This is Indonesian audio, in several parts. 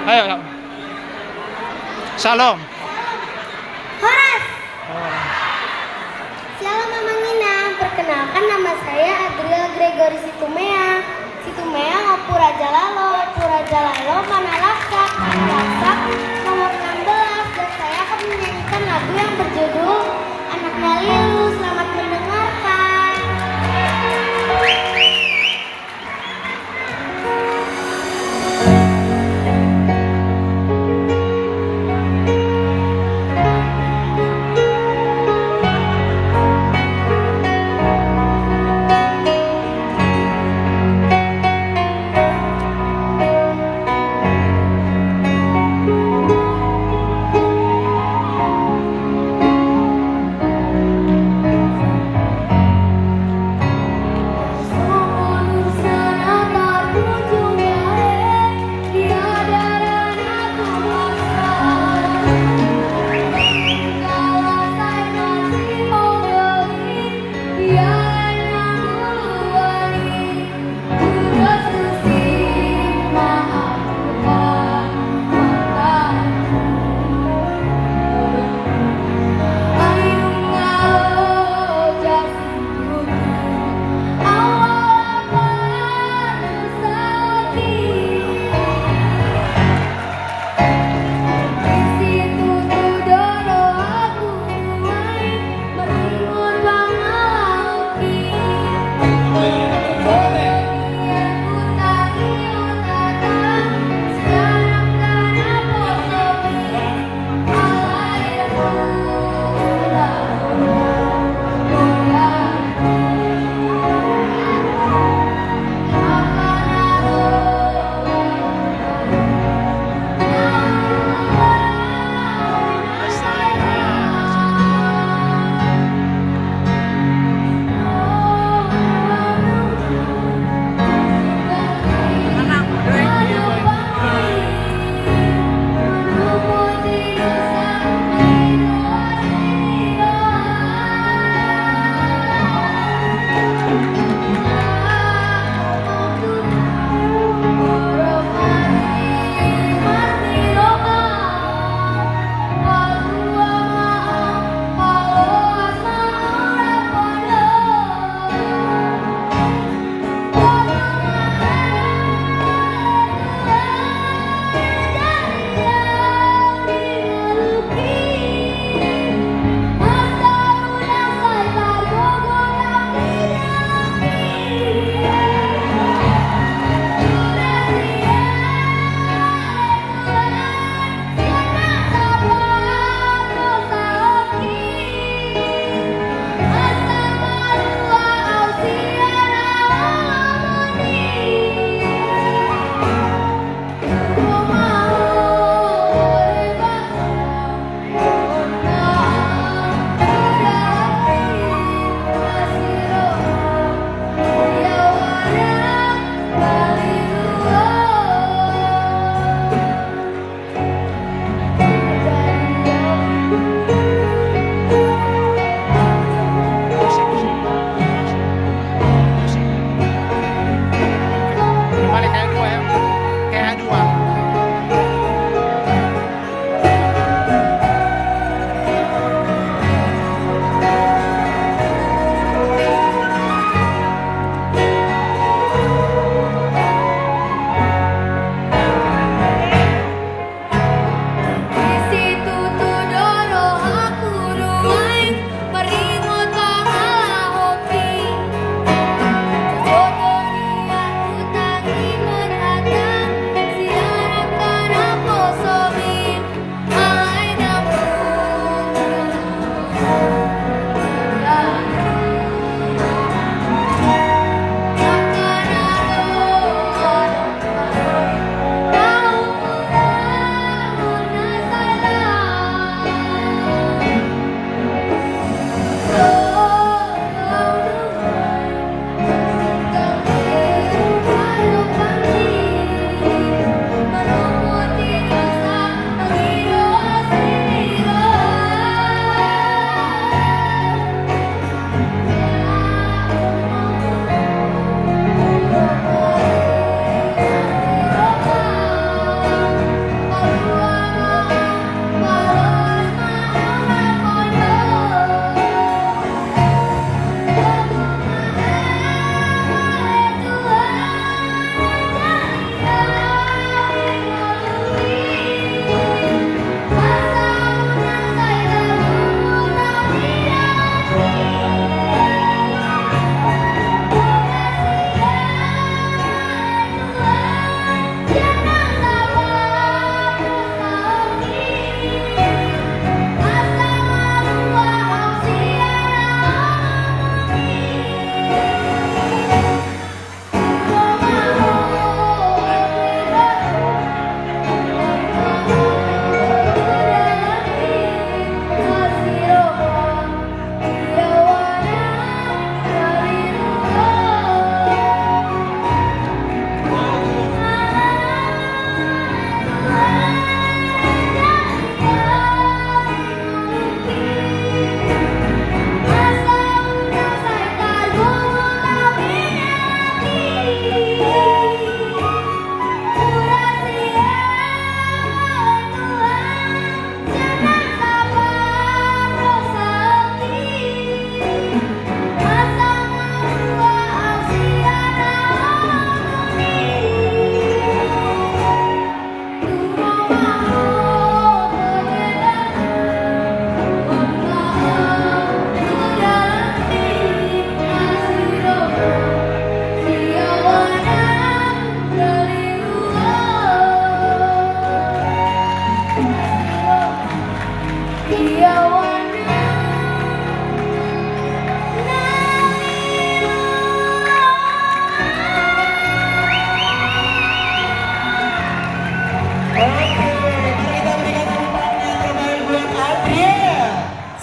Ayo. Salam. Horas. Shalom Mama Nina, perkenalkan nama saya Adriel Gregory Situmea. Situmea ngopura jalalo mana lasak nomor 16, dan saya akan menyanyikan lagu yang berjudul Anaknya Lilu. Selamat mendengarkan.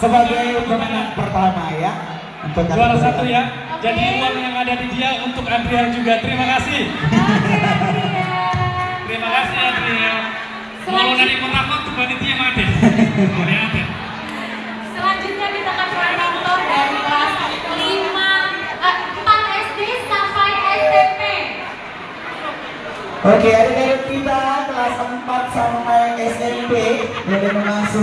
sebagai pemenang pertama ya. Untuk Juara satu ya. Oke. Jadi uang yang ada di dia untuk Adriel juga. Terima kasih. Oke, Adrian. Terima kasih Adriel. Kalau Selanjut- dari pertama tuh panitia mati. Lihat. Selanjutnya kita akan menonton dari kelas 4 SD sampai SMP. Oke, adik-adik kita kelas 4 sampai SMP yang masuk